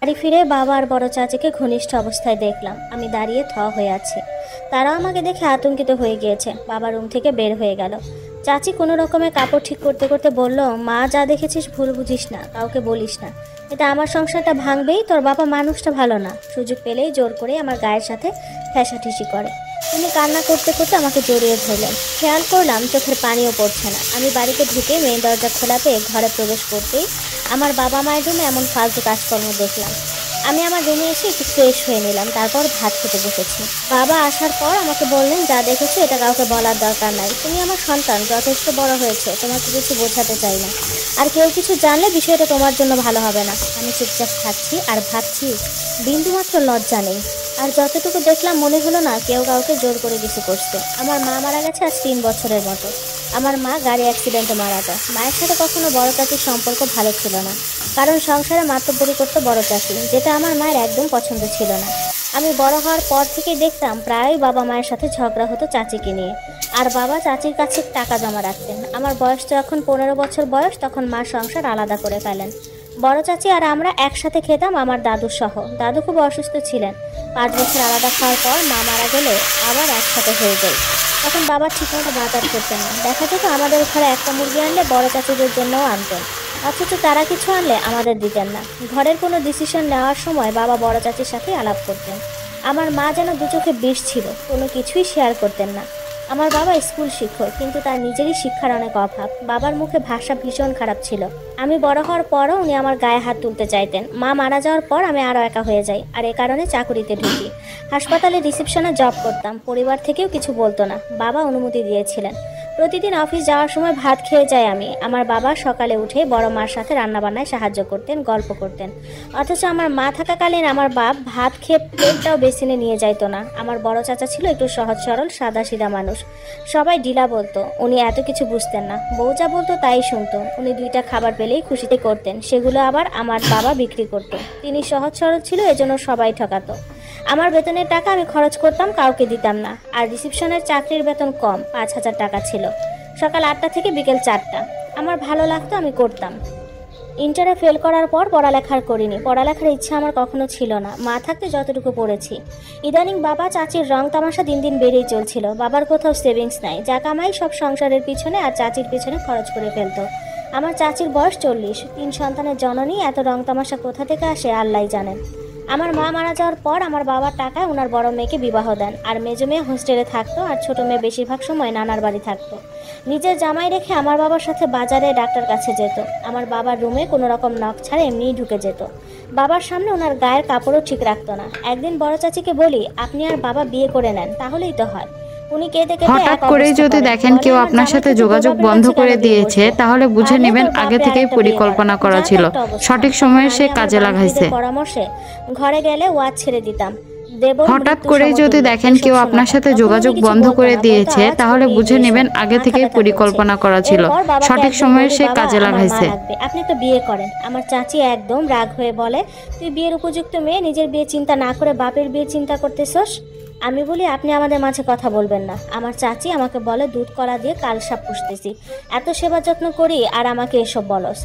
বাড়ি ফিরে বাবা আর বড় চাচিকে ঘনিষ্ঠ অবস্থায় দেখলাম। আমি দাঁড়িয়ে হয়ে আছি। তারা আমাকে দেখে আতঙ্কিত হয়ে গিয়েছে। বাবা রুম থেকে বের হয়ে গেল। চাচি কোনো রকমের কাপড় ঠিক করতে করতে বলল, মা যা দেখেছিস ভুল বুঝিস না, কাউকে বলিস না। এটা আমার সংসারটা ভাঙবেই। তোর বাবা মানুষটা ভালো না, সুযোগ পেলেই জোর করে আমার গায়ের সাথে ঠেসাঠেসি করে। তিনি কান্না করতে করতে আমাকে জড়িয়ে ধরলেন। খেয়াল করলাম চোখের পানিও পড়ছে না। আমি বাড়িতে ঢুকে মেন দরজা খোলা পেয়ে ঘরে প্রবেশ করতেই আমার বাবা মায়ের রুমে এমন ফালতু কাজকর্ম দেখলাম। আমি আমার রুমে এসে একটু ফ্রেশ হয়ে নিলাম, তারপর ভাত খেতে বসেছি। বাবা আসার পর আমাকে বললেন, যা দেখেছো এটা কাউকে বলার দরকার নাই। তুমি আমার সন্তান, যথেষ্ট বড় হয়েছে, তোমাকে কিছু বোঝাতে চাই না। আর কেউ কিছু জানলে বিষয়টা তোমার জন্য ভালো হবে না। আমি চুপচাপ খাচ্ছি আর ভাবছি, বিন্দুমাত্র লজ্জা নেই। আর যতটুকু দেখলাম মনে হলো না কেউ কাউকে জোর করে কিছু করছে। আমার মা মারা গেছে আজ 3 বছরের মতো। আমার মা গাড়ি অ্যাক্সিডেন্টে মারা যায়। মায়ের সাথে কখনো বড় চাচির সম্পর্ক ভালো ছিল না, কারণ সংসারে মাতব্বরি করতো বড় চাচি, যেটা আমার মায়ের একদম পছন্দ ছিল না। আমি বড় হওয়ার পর থেকেই দেখতাম প্রায় বাবা মায়ের সাথে ঝগড়া হতো চাচিকে নিয়ে। আর বাবা চাচির কাছে টাকা জমা রাখতেন। আমার বয়স যখন 15 বছর বয়স, তখন মা সংসার আলাদা করে ফেলেন। বড় চাচি আর আমরা একসাথে খেতাম, আমার দাদু সহ। দাদু খুব অসুস্থ ছিলেন। 5 বছর আলাদা খাওয়ার পর মা মারা গেলে আবার একসাথে হয়ে যায়। তখন বাবা ঠিকমতো বাজার করতেন না। দেখা যেত আমাদের ঘরে একটা মুরগি আনলে বড় চাচিদের জন্যও আনতেন, অথচ তারা কিছু আনলে আমাদের দিতেন না। ঘরের কোনো ডিসিশন নেওয়ার সময় বাবা বড় চাচির সাথে আলাপ করতেন। আমার মা যেন দু চোখে বিষ ছিল, কোনো কিছুই শেয়ার করতেন না। আমার বাবা স্কুল শিক্ষক, কিন্তু তার নিজেরই শিক্ষার অনেক অভাব। বাবার মুখে ভাষা ভীষণ খারাপ ছিল। আমি বড় হওয়ার পরও উনি আমার গায়ে হাত তুলতে চাইতেন। মা মারা যাওয়ার পর আমি আরও একা হয়ে যাই, আর এ কারণে চাকুরিতে ঢুকি। হাসপাতালে রিসেপশনে জব করতাম। পরিবার থেকেও কিছু বলতো না, বাবা অনুমতি দিয়েছিলেন। প্রতিদিন অফিস যাওয়ার সময় ভাত খেয়ে যাই আমি। আমার বাবা সকালে উঠে বড় মার সাথে রান্নাবান্নায় সাহায্য করতেন, গল্প করতেন। অথচ আমার মা থাকাকালীন আমার বাপ ভাত খেয়ে প্লেটটাও বেসিনে নিয়ে যাইতো না। আমার বড় চাচা ছিল একটু সহজ সরল সাদা সিধা মানুষ। সবাই ঢিলা বলতো, উনি এত কিছু বুঝতেন না। বউ যা বলতো তাই শুনতো। উনি 2টা খাবার পেলেই খুশিতে করতেন, সেগুলো আবার আমার বাবা বিক্রি করতো। তিনি সহজ সরল ছিল, এজন্য সবাই ঠকাতো। আমার বেতনের টাকা আমি খরচ করতাম, কাউকে দিতাম না। আর রিসেপশনের চাকরির বেতন কম, 5,000 টাকা ছিল। সকাল 8টা থেকে বিকেল 4টা। আমার ভালো লাগতো, আমি করতাম। ইন্টারে ফেল করার পর পড়ালেখার করিনি। পড়ালেখার ইচ্ছা আমার কখনো ছিল না। মা থাকতে যতটুকু পড়েছি। ইদানিং বাবা চাচির রং তামাশা দিন দিন বেড়েই চলছিল। বাবার কোথাও সেভিংস নাই, যা কামাই সব সংসারের পিছনে আর চাচির পিছনে খরচ করে ফেলতো। আমার চাচির বয়স 40, 3 সন্তানের জননী। এত রং তামাশা কোথা থেকে আসে আল্লাহই জানেন। আমার মা মারা যাওয়ার পর আমার বাবার টাকায় ওনার বড় মেয়েকে বিবাহ দেন। আর মেজো মেয়ে হোস্টেলে থাকতো, আর ছোট মেয়ে বেশিরভাগ সময় নানার বাড়ি থাকতো। নিজের জামাই রেখে আমার বাবার সাথে বাজারে ডাক্তার কাছে যেত। আমার বাবার রুমে কোনো রকম নখ ছাড়া এমনিই ঢুকে যেত। বাবার সামনে ওনার গায়ের কাপড়ও ঠিক রাখতো না। একদিন বড় চাচিকে বলি, আপনি আর বাবা বিয়ে করে নেন, তাহলেই তো হয়। উনি কেঁদে কেটে হঠাৎ করেই যদি দেখেন কেউ আপনার সাথে যোগাযোগ বন্ধ করে দিয়েছে, তাহলে বুঝে নেবেন আগে থেকেই পরিকল্পনা করা ছিল। সঠিক সময়ে সে কাজে লাগাইছে। পরামর্শে ঘরে গেলে ওয়াজ ছেড়ে দিতাম। হঠাৎ করেই যদি দেখেন কেউ আপনার সাথে যোগাযোগ বন্ধ করে দিয়েছে, তাহলে বুঝে নেবেন আগে থেকেই পরিকল্পনা করা ছিল। সঠিক সময়ে সে কাজে লাগাইছে। আপনি তো বিয়ে করেন। আমার চাচি একদম রাগ হয়ে বলে, তুই বিয়ের উপযুক্ত মেয়ে, নিজের বিয়ে চিন্তা না করে বাপের বিয়ে চিন্তা করতেছস। আমি বলি, আপনি আমাদের মাঝে কথা বলবেন না। আমার চাচি আমাকে বলে, দুধ কলা দিয়ে কাল সাপ পুষতেছি, এত সেবা যত্ন করি আর আমাকে এসব বলস।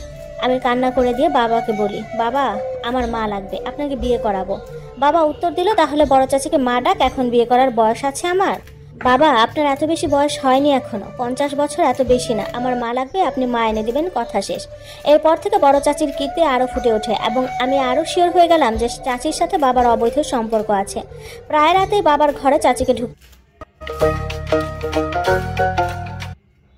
আমি কান্না করে দিয়ে বাবাকে বলি, বাবা আমার মা লাগবে, আপনাকে বিয়ে করাবো। বাবা উত্তর দিল, তাহলে বড় চাচিকে মা ডাক, এখন বিয়ে করার বয়স আছে আমার। বাবা আপনার এত বেশি বয়স হয়নি এখনো, 50 বছর এত বেশি না। আমার মা লাগবে, আপনি মা এনে দিবেন, কথা শেষ। এরপর থেকে বড় চাচির কীর্তি আরও ফুটে ওঠে, এবং আমি আরও শিওর হয়ে গেলাম যে চাচির সাথে বাবার অবৈধ সম্পর্ক আছে। প্রায় রাতেই বাবার ঘরে চাচিকে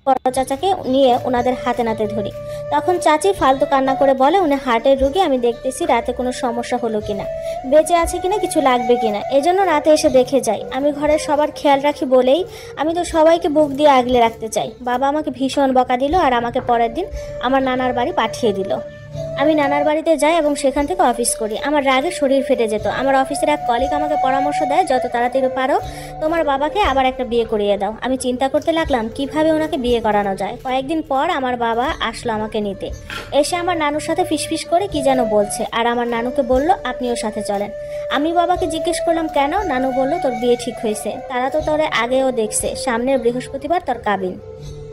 বড় চাচাকে নিয়ে ওনাদের হাতে নাতে ধরি। তখন চাচি ফালতু কান্না করে বলে, উনি হার্টের রোগী, আমি দেখতেছি রাতে কোনো সমস্যা হলো কিনা, বেঁচে আছে কিনা, কিছু লাগবে কিনা, এজন্য রাতে এসে দেখে যাই। আমি ঘরের সবার খেয়াল রাখি বলেই আমি তো সবাইকে বুক দিয়ে আগলে রাখতে চাই। বাবা আমাকে ভীষণ বকা দিল, আর আমাকে পরের দিন আমার নানার বাড়ি পাঠিয়ে দিল। আমি নানার বাড়িতে যাই এবং সেখান থেকে অফিস করি। আমার রাগে শরীর ফেটে যেত। আমার অফিসের এক কলিগ আমাকে পরামর্শ দেয়, যত তাড়াতাড়ি পারো তোমার বাবাকে আবার একটা বিয়ে করিয়ে দাও। আমি চিন্তা করতে লাগলাম কিভাবে ওনাকে বিয়ে করানো যায়। কয়েকদিন পর আমার বাবা আসলো আমাকে নিতে। এসে আমার নানুর সাথে ফিসফিস করে কি যেন বলছে, আর আমার নানুকে বলল, আপনিও সাথে চলেন। আমি বাবাকে জিজ্ঞেস করলাম কেন। নানু বলল, তোর বিয়ে ঠিক হয়েছে, তারা তো তোরে আগেও দেখছে, সামনের বৃহস্পতিবার তোর কাবিন।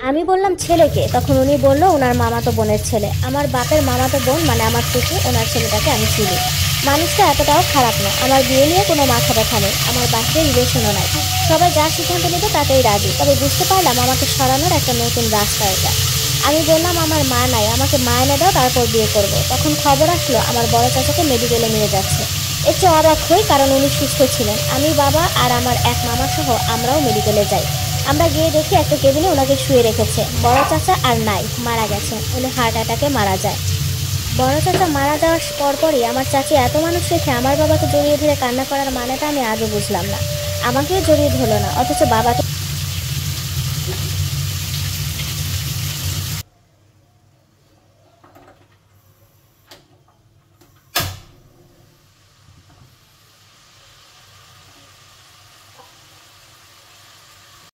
আমি বললাম ছেলেকে। তখন উনি বলল, ওনার মামাতো বোনের ছেলে। আমার বাপের মামাতো বোন মানে আমার ফুফু, ওনার ছেলেটাকে আমি চিনি। মানুষটা এতটাও খারাপ না। আমার বিয়ে নিয়ে কোনো মাথা ব্যথা নেই, আমার বাসায় রিলেশনও নাই। সবাই যা সিদ্ধান্ত নেবে তাতেই রাজি। তবে বুঝতে পারলাম আমাকে সরানোর একটা নতুন রাস্তা এটা। আমি বললাম আমার মা নাই, আমাকে মা এনে দাও, তারপর বিয়ে করব। তখন খবর আসলো আমার বড় চাচাকে মেডিকেলে নিয়ে যাচ্ছে। একটু অবাক হই, কারণ উনি সুস্থ ছিলেন। আমি, বাবা আর আমার এক মামা সহ আমরাও মেডিকেলে যাই। আমরা গিয়ে দেখি একটা কেবিনে ওনাকে শুয়ে রেখেছে। বড় চাচা আর নাই, মারা গেছেন। উনি হার্ট অ্যাটাকে মারা যায়। বড় চাচা মারা যাওয়ার পরপরই আমার চাচি এত মানুষ রেখে আমার বাবাকে জড়িয়ে ধরে কান্না করার মানেটা আমি আজও বুঝলাম না। আমাকেও জড়িয়ে ধরলো না, অথচ বাবাকে